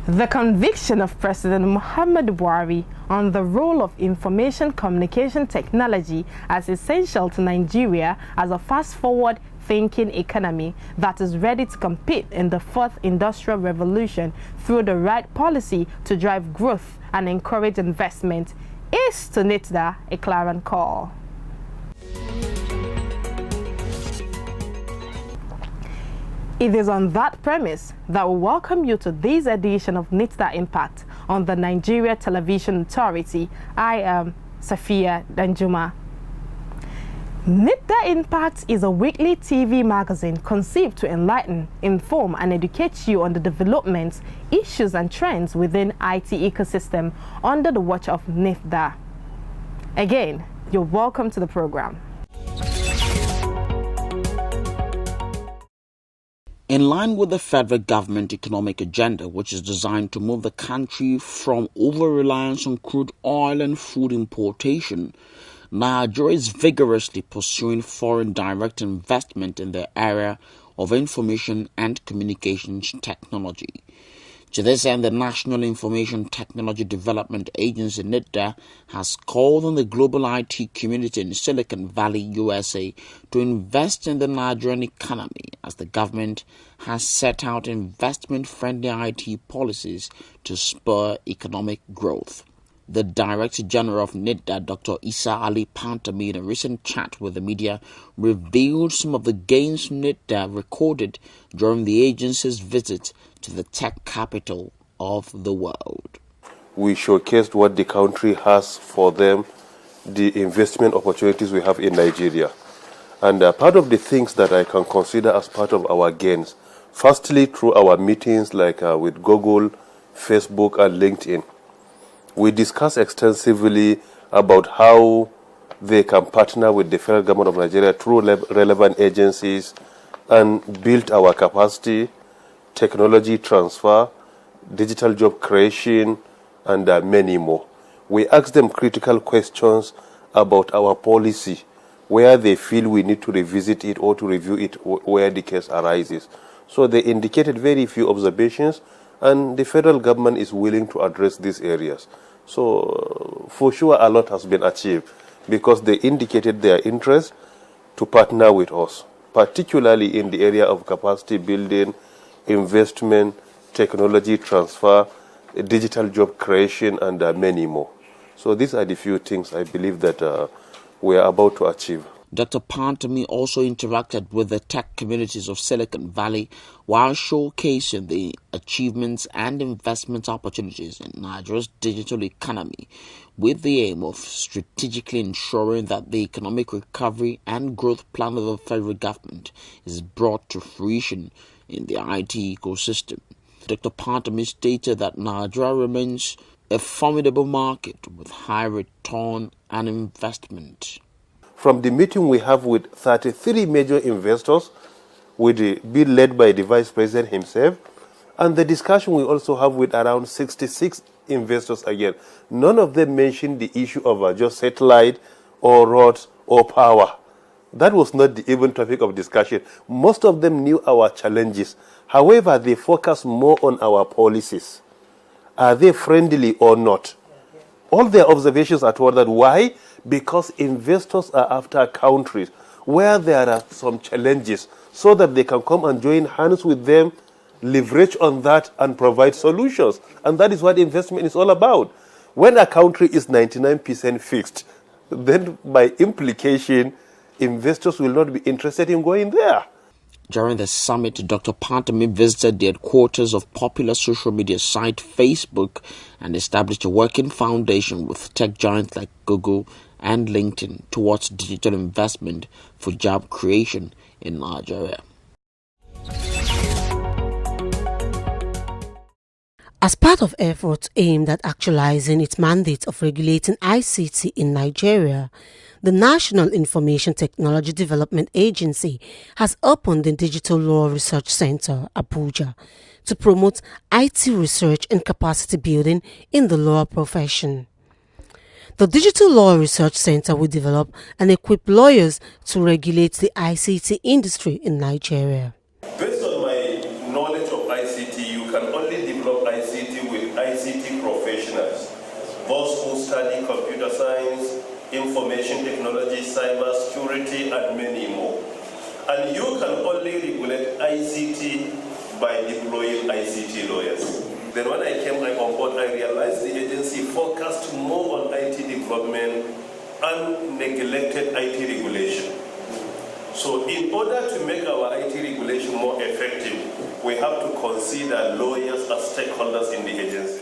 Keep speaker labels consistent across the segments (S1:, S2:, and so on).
S1: The conviction of President Muhammadu Buhari on the role of information communication technology as essential to Nigeria as a fast-forward thinking economy that is ready to compete in the fourth industrial revolution through the right policy to drive growth and encourage investment is to Nitda a clarion call. It is on that premise that we welcome you to this edition of Nitda Impact on the Nigeria Television Authority. I am Safia Danjuma. Nitda Impact is a weekly TV magazine conceived to enlighten, inform, and educate you on the developments, issues, and trends within IT ecosystem under the watch of Nitda. Again, you're welcome to the program.
S2: In line with the federal government economic agenda, which is designed to move the country from over-reliance on crude oil and food importation, Nigeria is vigorously pursuing foreign direct investment in the area of information and communications technology. To this end, the National Information Technology Development Agency, Nitda, has called on the global IT community in Silicon Valley, USA, to invest in the Nigerian economy as the government has set out investment-friendly IT policies to spur economic growth. The Director General of Nitda, Dr. Isa Ali Pantami, in a recent chat with the media, revealed some of the gains Nitda recorded during the agency's visit to the tech capital of the world.
S3: We showcased what the country has for them, the investment opportunities we have in Nigeria. And part of the things that I can consider as part of our gains, firstly through our meetings like with Google, Facebook, and LinkedIn, we discussed extensively about how they can partner with the federal government of Nigeria through relevant agencies and build our capacity, technology transfer, digital job creation, and many more. We asked them critical questions about our policy, where they feel we need to revisit it or to review it where the case arises. So they indicated very few observations, and the federal government is willing to address these areas. So for sure a lot has been achieved because they indicated their interest to partner with us, particularly in the area of capacity building, investment, technology transfer, digital job creation, and many more. So these are the few things I believe that we are about to achieve.
S2: Dr. Pantami also interacted with the tech communities of Silicon Valley while showcasing the achievements and investment opportunities in Nigeria's digital economy, with the aim of strategically ensuring that the economic recovery and growth plan of the federal government is brought to fruition in the IT ecosystem. Dr. Pantami stated that Nigeria remains a formidable market with high return on investment.
S3: From the meeting we have with 33 major investors, being led by the Vice President himself, and the discussion we also have with around 66 investors again, none of them mentioned the issue of just satellite or roads or power. That was not the even topic of discussion. Most of them knew our challenges. However, they focus more on our policies. Are they friendly or not? All their observations are toward that. Why? Because investors are after countries where there are some challenges so that they can come and join hands with them, leverage on that, and provide solutions. And that is what investment is all about. When a country is 99% fixed, then by implication, investors will not be interested in going there.
S2: During the summit, Dr. Pantami visited the headquarters of popular social media site Facebook and established a working foundation with tech giants like Google and LinkedIn towards digital investment for job creation in Nigeria.
S4: As part of efforts aimed at actualizing its mandate of regulating ICT in Nigeria, the National Information Technology Development Agency has opened the Digital Law Research Center, Abuja, to promote IT research and capacity building in the law profession. The Digital Law Research Center will develop and equip lawyers to regulate the ICT industry in Nigeria.
S3: Based on my knowledge of ICT, you can only develop ICT professionals, those who study computer science, information technology, cyber security, and many more. And you can only regulate ICT by deploying ICT lawyers. Then when I came on board, I realized the agency focused more on IT development and neglected IT regulation. So in order to make our IT regulation more effective, we have to consider lawyers as stakeholders in the agency.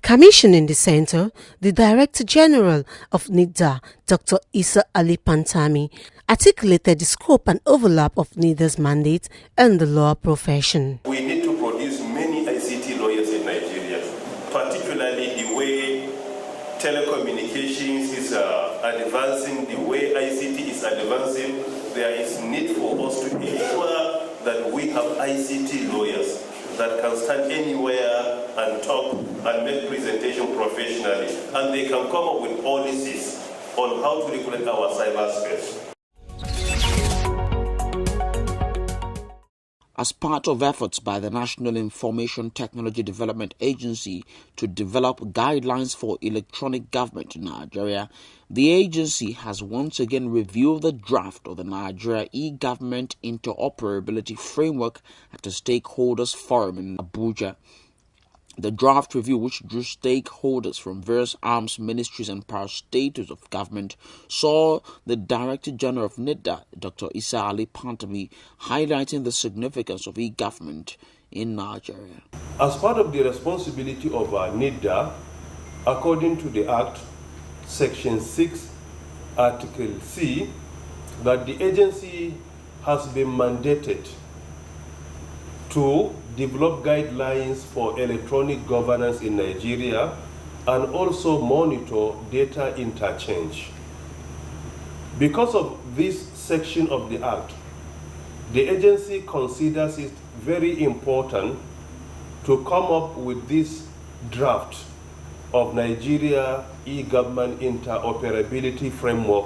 S4: Commissioning the center, the Director General of Nitda, Dr. Isa Ali Pantami, articulated the scope and overlap of Nitda's mandate and the law profession.
S3: We need to produce many ICT lawyers in Nigeria, particularly the way telecommunications is advancing, the way ICT is advancing. There is need for us to ensure that we have ICT lawyers that can stand anywhere and talk and make presentation professionally, and they can come up with policies on how to regulate our cyberspace.
S2: As part of efforts by the National Information Technology Development Agency to develop guidelines for electronic government in Nigeria, the agency has once again reviewed the draft of the Nigeria e-Government Interoperability Framework at a stakeholders forum in Abuja. The draft review, which drew stakeholders from various arms ministries and parastatals of government, saw the Director General of Nitda, Dr. Isa Ali Pantami, highlighting the significance of e-government in Nigeria.
S3: As part of the responsibility of Nitda, according to the Act, Section 6, Article C, that the agency has been mandated to develop guidelines for electronic governance in Nigeria and also monitor data interchange. Because of this section of the Act, the agency considers it very important to come up with this draft of Nigeria e-Government Interoperability Framework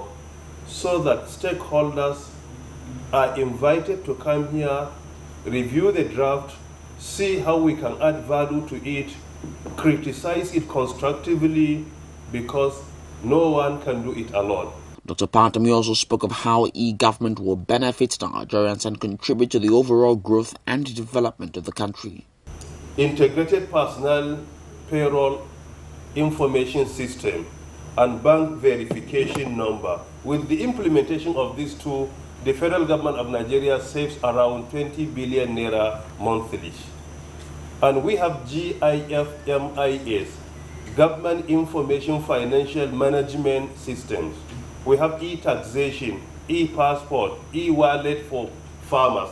S3: so that stakeholders are invited to come here, review the draft, see how we can add value to it, criticize it constructively, because no one can do it alone.
S2: Dr. Pantami also spoke of how e-government will benefit Nigerians and contribute to the overall growth and development of the country.
S3: Integrated personnel payroll information system and bank verification number. With the implementation of these two, the federal government of Nigeria saves around 20 billion naira monthly. And we have GIFMIS, Government Information Financial Management Systems. We have e-taxation, e-passport, e-wallet for farmers.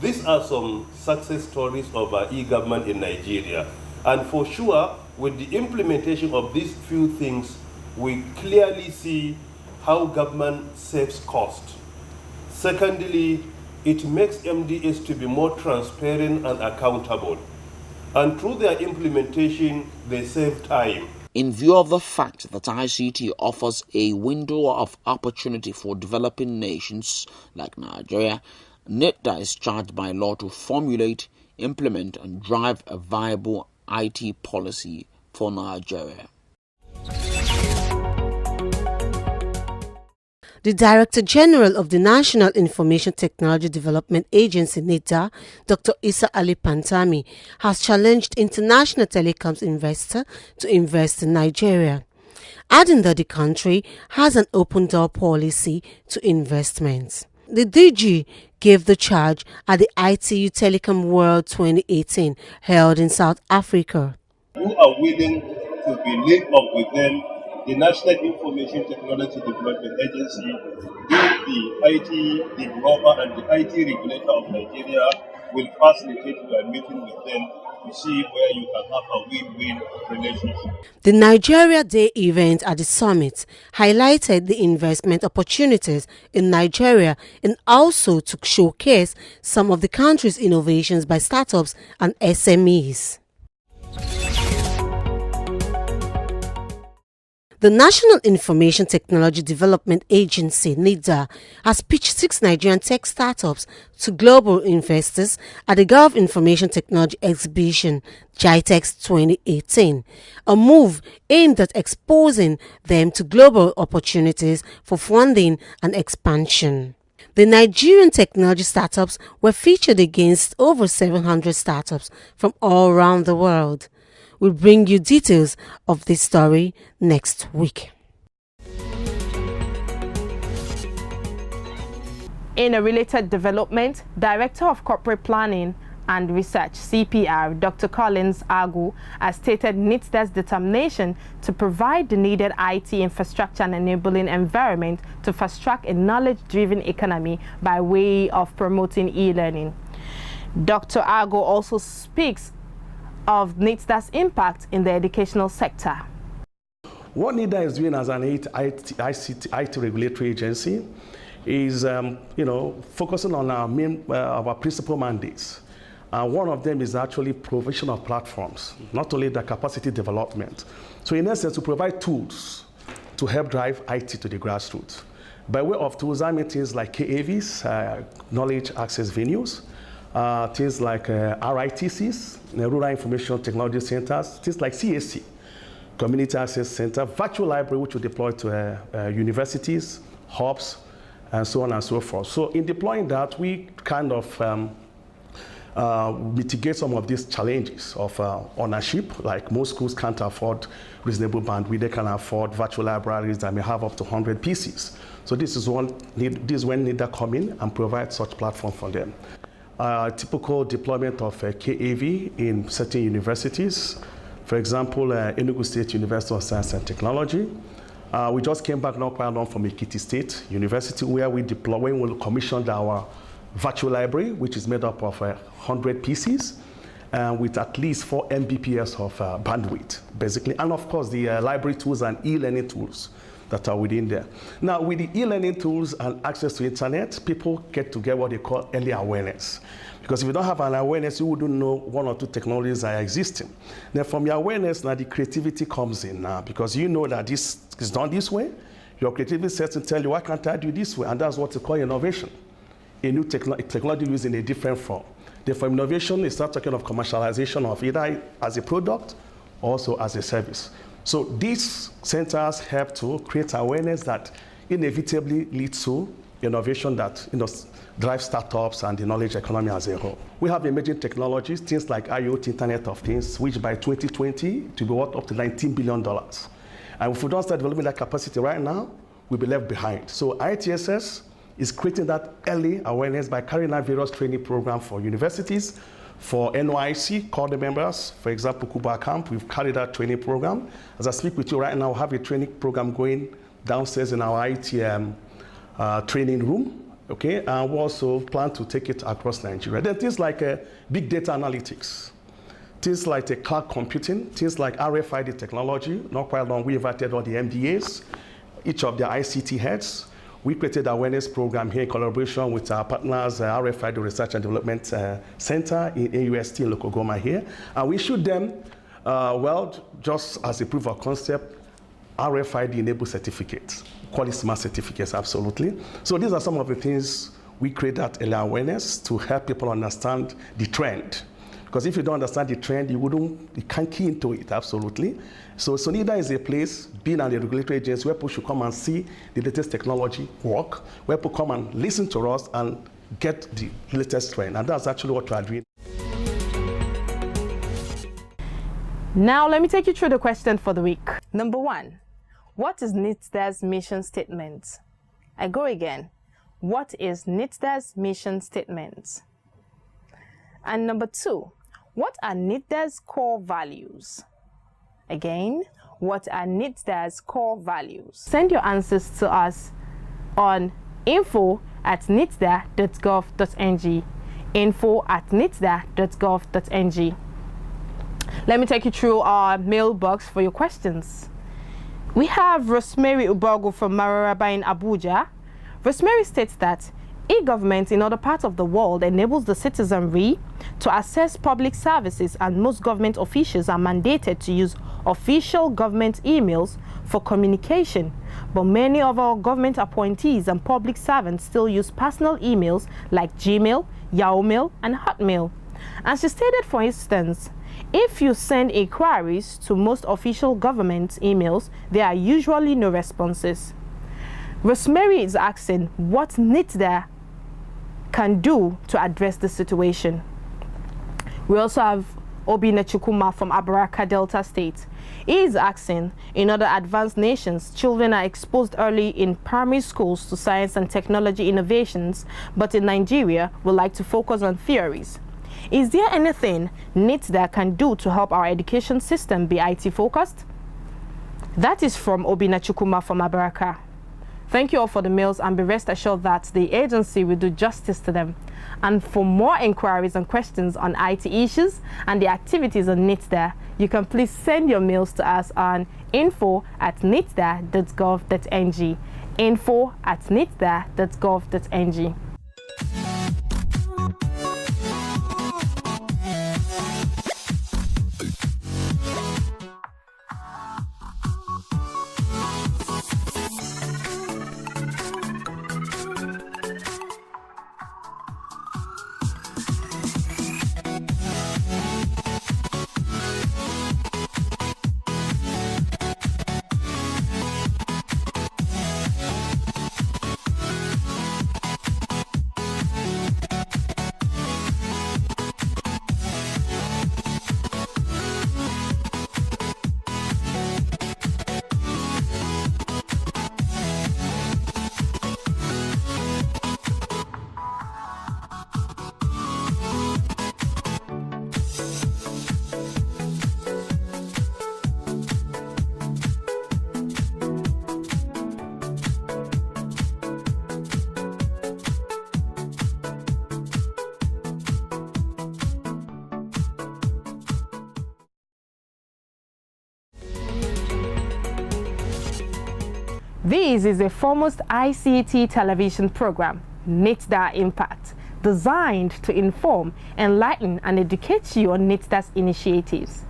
S3: These are some success stories of e-government in Nigeria. And for sure, with the implementation of these few things, we clearly see how government saves cost. Secondly, it makes MDS to be more transparent and accountable. And through their implementation, they save time.
S2: In view of the fact that ICT offers a window of opportunity for developing nations like Nigeria, Nitda is charged by law to formulate, implement, and drive a viable IT policy for Nigeria.
S4: The Director General of the National Information Technology Development Agency, Nitda, Dr. Isa Ali Pantami, has challenged international telecoms investors to invest in Nigeria, adding that the country has an open door policy to investments. The DG gave the charge at the ITU Telecom World 2018 held in South Africa.
S3: Who are willing to be linked up with them, the National Information Technology Development Agency, the IT developer and the IT regulator of Nigeria will facilitate your meeting with them to see where you can have a win-win relationship.
S4: The Nigeria Day event at the summit highlighted the investment opportunities in Nigeria and also to showcase some of the country's innovations by startups and SMEs. The National Information Technology Development Agency, Nitda, has pitched 6 Nigerian tech startups to global investors at the Gulf Information Technology Exhibition, GITEX 2018, a move aimed at exposing them to global opportunities for funding and expansion. The Nigerian technology startups were featured against over 700 startups from all around the world. We'll bring you details of this story next week.
S1: In a related development, Director of Corporate Planning and Research, CPR, Dr. Collins Agu, has stated Nitda's determination to provide the needed IT infrastructure and enabling environment to fast-track a knowledge-driven economy by way of promoting e-learning. Dr. Agu also speaks of Nitda's impact in the educational sector.
S5: What Nitda is doing as an IT regulatory agency is, focusing on our principal mandates. One of them is actually provision of platforms, not only the capacity development. So in essence, to provide tools to help drive IT to the grassroots. By way of tools, I mean things like KAVs, knowledge access venues, things like RITCs, Rural Information Technology Centers, things like CAC, Community Access Center, virtual library, which we deploy to universities, hubs, and so on and so forth. So in deploying that, we kind of mitigate some of these challenges of ownership. Like most schools can't afford reasonable bandwidth, they can afford virtual libraries that may have up to 100 PCs. So this is when Nitda come in and provide such platform for them. Typical deployment of KAV in certain universities. For example, Enugu State University of Science and Technology. We just came back not quite long from Ekiti State University, where we commissioned our virtual library, which is made up of 100 PCs with at least 4 Mbps of bandwidth, basically. And of course, the library tools and e-learning tools that are within there. Now, with the e-learning tools and access to internet, people get to get what they call early awareness. Because if you don't have an awareness, you wouldn't know 1 or 2 technologies that are existing. Then from your awareness, now the creativity comes in now, because you know that this is done this way. Your creativity sets to tell you, why can't I do this way? And that's what we call innovation. A new technology used in a different form. Then from innovation, you start talking of commercialization of either as a product or also as a service. So these centers help to create awareness that inevitably leads to innovation that drives startups and the knowledge economy as a whole. We have emerging technologies, things like IoT, Internet of Things, which by 2020 to be worth up to $19 billion. And if we don't start developing that capacity right now, we'll be left behind. So ITSS is creating that early awareness by carrying out various training programs for universities, for NYC, core members. For example, Kuba Camp, we've carried out training program. As I speak with you right now, we have a training program going downstairs in our IT training room. Okay, and we also plan to take it across Nigeria. Then things like big data analytics, things like cloud computing, things like RFID technology. Not quite long, we invited all the MDAs, each of the ICT heads. We created an awareness program here in collaboration with our partners, RFID Research and Development Center in AUST in Lokogoma here. And we issued them, just as a proof of concept, RFID-enabled certificates, quality smart certificates, absolutely. So these are some of the things we create that early awareness to help people understand the trend. Because if you don't understand the trend, you can't key into it, absolutely. So Nitda is a place, being a regulatory agency, where people should come and see the latest technology work, where people come and listen to us and get the latest trend. And that's actually what we are doing.
S1: Now, let me take you through the question for the week. Number 1, what is Nitda's mission statement? I go again. What is Nitda's mission statement? And number 2, what are Nitda's core values? Again, what are Nitda's core values? Send your answers to us on info@nitda.gov.ng, info@nitda.gov.ng. Let me take you through our mailbox for your questions. We have Rosemary Ubogo from Mararaba in Abuja. Rosemary states that e-government in other parts of the world enables the citizenry to access public services, and most government officials are mandated to use official government emails for communication, but many of our government appointees and public servants still use personal emails like Gmail, Yahoo Mail, and Hotmail. As she stated, for instance, if you send inquiries to most official government emails, there are usually no responses. Rosemary is asking what Nitda can do to address the situation. We also have Obina Chukuma from Abaraka Delta State. He is asking, in other advanced nations, children are exposed early in primary schools to science and technology innovations, but in Nigeria, we like to focus on theories. Is there anything Nitda can do to help our education system be IT focused? That is from Obina Chukuma from Abaraka. Thank you all for the mails, and be rest assured that the agency will do justice to them. And for more inquiries and questions on IT issues and the activities on Nitda, you can please send your mails to us on info@nitda.gov.ng. info@nitda.gov.ng. This is a foremost ICT television program, Nitda Impact, designed to inform, enlighten, and educate you on Nitda's initiatives.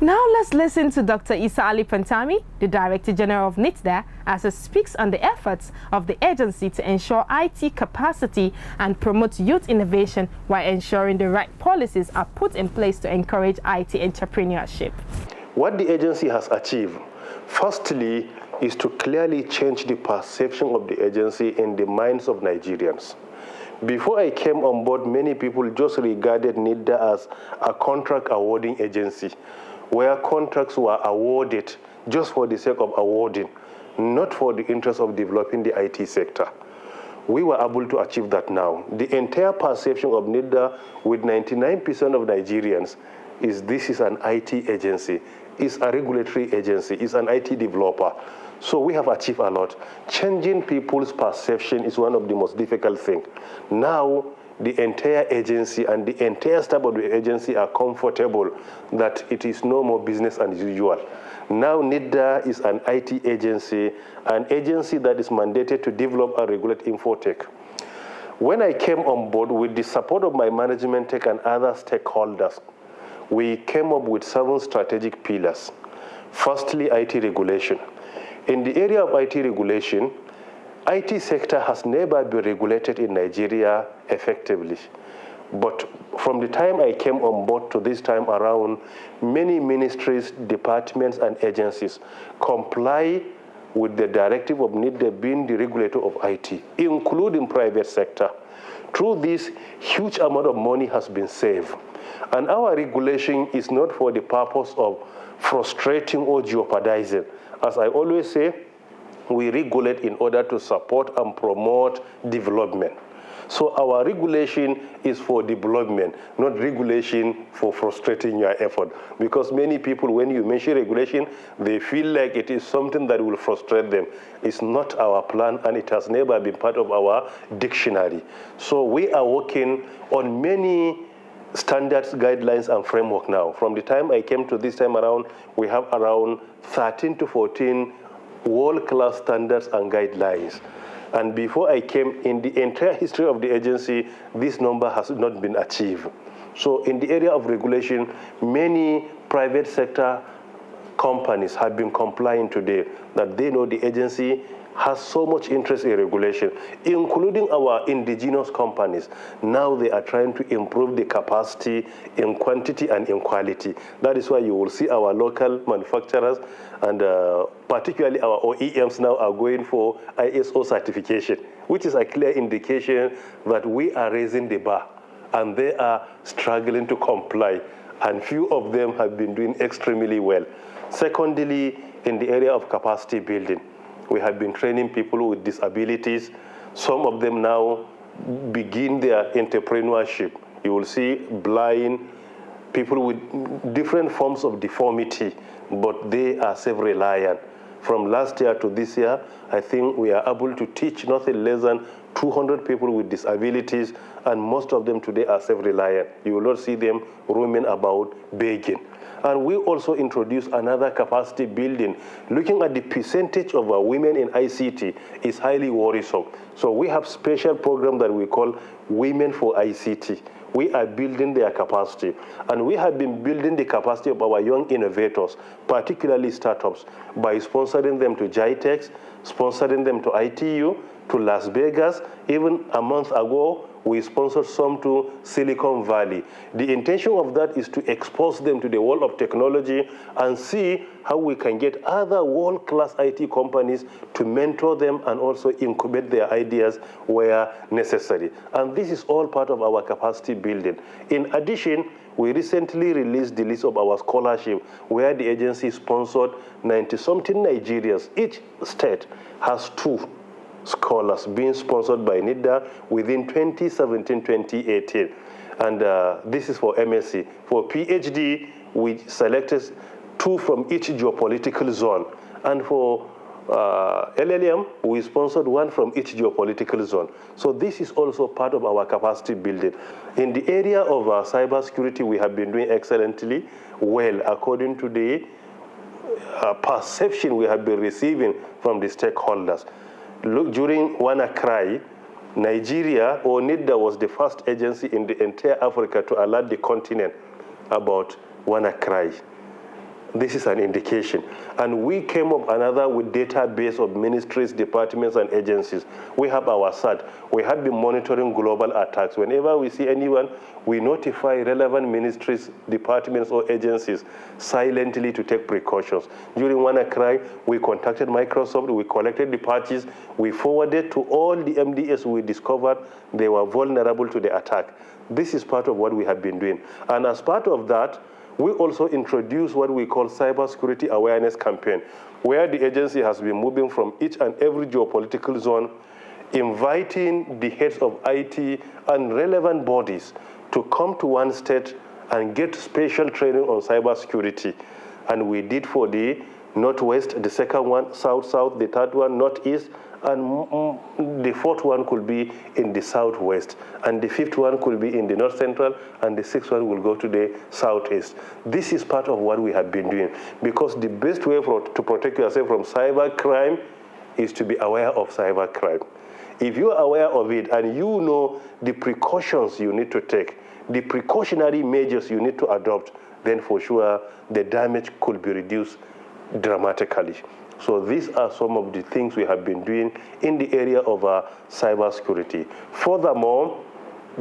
S1: Now let's listen to Dr. Isa Ali Pantami, the Director General of Nitda, as he speaks on the efforts of the agency to ensure IT capacity and promote youth innovation while ensuring the right policies are put in place to encourage IT entrepreneurship.
S6: What the agency has achieved, firstly, is to clearly change the perception of the agency in the minds of Nigerians. Before I came on board, many people just regarded Nitda as a contract awarding agency, where contracts were awarded just for the sake of awarding, not for the interest of developing the IT sector. We were able to achieve that now. The entire perception of Nitda with 99% of Nigerians is this is an IT agency, is a regulatory agency, is an IT developer. So we have achieved a lot. Changing people's perception is one of the most difficult things. Now, the entire agency and the entire staff of the agency are comfortable that it is no more business as usual. Now, Nitda is an IT agency, an agency that is mandated to develop and regulate infotech. When I came on board with the support of my management tech and other stakeholders, we came up with 7 strategic pillars. Firstly, IT regulation. In the area of IT regulation, IT sector has never been regulated in Nigeria effectively. But from the time I came on board to this time around, many ministries, departments, and agencies comply with the directive of Nitda being the regulator of IT, including private sector. Through this, huge amount of money has been saved. And our regulation is not for the purpose of frustrating or jeopardizing. As I always say, we regulate in order to support and promote development. So our regulation is for development, not regulation for frustrating your effort. Because many people, when you mention regulation, they feel like it is something that will frustrate them. It's not our plan, and it has never been part of our dictionary. So we are working on many standards, guidelines, and framework now. From the time I came to this time around, we have around 13 to 14 world-class standards and guidelines. And before I came, in the entire history of the agency, this number has not been achieved. So in the area of regulation, many private sector companies have been complying today, that they know the agency has so much interest in regulation, including our indigenous companies. Now they are trying to improve the capacity in quantity and in quality. That is why you will see our local manufacturers and particularly our OEMs now are going for ISO certification, which is a clear indication that we are raising the bar and they are struggling to comply. And few of them have been doing extremely well. Secondly, in the area of capacity building, we have been training people with disabilities. Some of them now begin their entrepreneurship. You will see blind, people with different forms of deformity, but they are self-reliant. From last year to this year, I think we are able to teach nothing less than 200 people with disabilities, and most of them today are self-reliant. You will not see them roaming about begging. And we also introduced another capacity building. Looking at the percentage of women in ICT is highly worrisome. So we have special program that we call Women for ICT. We are building their capacity. And we have been building the capacity of our young innovators, particularly startups, by sponsoring them to GITEX, sponsoring them to ITU, to Las Vegas. Even a month ago, we sponsored some to Silicon Valley. The intention of that is to expose them to the world of technology and see how we can get other world-class IT companies to mentor them and also incubate their ideas where necessary. And this is all part of our capacity building. In addition, we recently released the list of our scholarship where the agency sponsored 90-something Nigerians. Each state has 2 scholars being sponsored by Nitda within 2017-2018. And this is for MSc. For PhD, we selected 2 from each geopolitical zone. And for LLM, we sponsored 1 from each geopolitical zone. So this is also part of our capacity building. In the area of cybersecurity, we have been doing excellently well according to the perception we have been receiving from the stakeholders. Look, during WannaCry, Nigeria, or Nitda, was the first agency in the entire Africa to alert the continent about WannaCry. This is an indication. And we came up another with database of ministries, departments, and agencies. We have our SAT. We have been monitoring global attacks. Whenever we see anyone, we notify relevant ministries, departments, or agencies silently to take precautions. During WannaCry, we contacted Microsoft, we collected the patches, we forwarded to all the MDS we discovered they were vulnerable to the attack. This is part of what we have been doing. And as part of that, we also introduced what we call cybersecurity awareness campaign, where the agency has been moving from each and every geopolitical zone, inviting the heads of IT and relevant bodies to come to one state and get special training on cybersecurity. And we did for the Northwest, the second one, South-South, the third one, Northeast, and the 4th one could be in the Southwest, and the 5th one could be in the North Central, and the 6th one will go to the Southeast. This is part of what we have been doing, because the best way to protect yourself from cyber crime is to be aware of cyber crime. If you are aware of it and you know the precautions you need to take, the precautionary measures you need to adopt, then for sure the damage could be reduced dramatically. So these are some of the things we have been doing in the area of cybersecurity. Furthermore,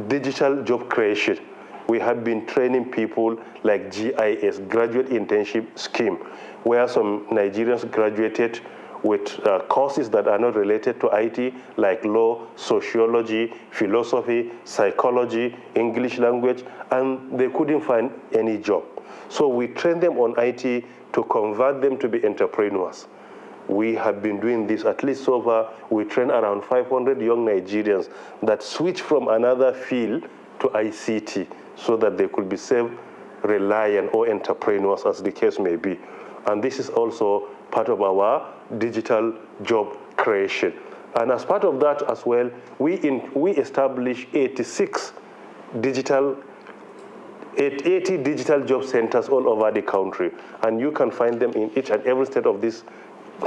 S6: digital job creation. We have been training people like GIS, Graduate Internship Scheme, where some Nigerians graduated with courses that are not related to IT, like law, sociology, philosophy, psychology, English language, and they couldn't find any job. So we train them on IT to convert them to be entrepreneurs. We have been doing this, at least so far, we train around 500 young Nigerians that switch from another field to ICT so that they could be self-reliant or entrepreneurs, as the case may be. And this is also part of our digital job creation. And as part of that as well, we establish 80 digital job centers all over the country. And you can find them in each and every state of this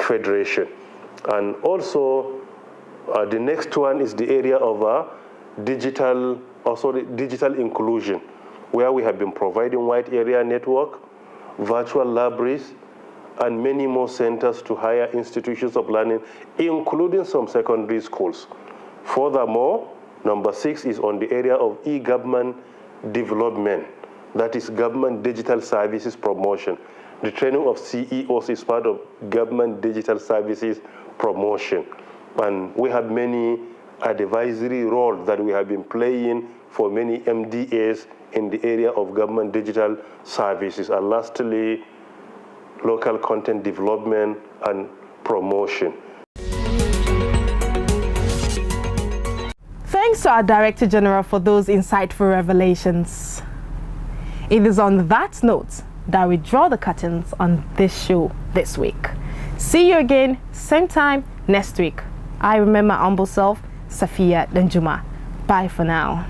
S6: federation. And also, the next one is the area of digital inclusion, where we have been providing wide area network, virtual libraries, and many more centers to higher institutions of learning, including some secondary schools. Furthermore, number 6 is on the area of e-government development, that is government digital services promotion. The training of CEOs is part of government digital services promotion. And we have many advisory roles that we have been playing for many MDAs in the area of government digital services. And lastly, local content development and promotion.
S1: Thanks to our Director General for those insightful revelations. It is on that note that we draw the curtains on this show this week. See you again, same time next week. I remember humble self, Safia Danjuma. Bye for now.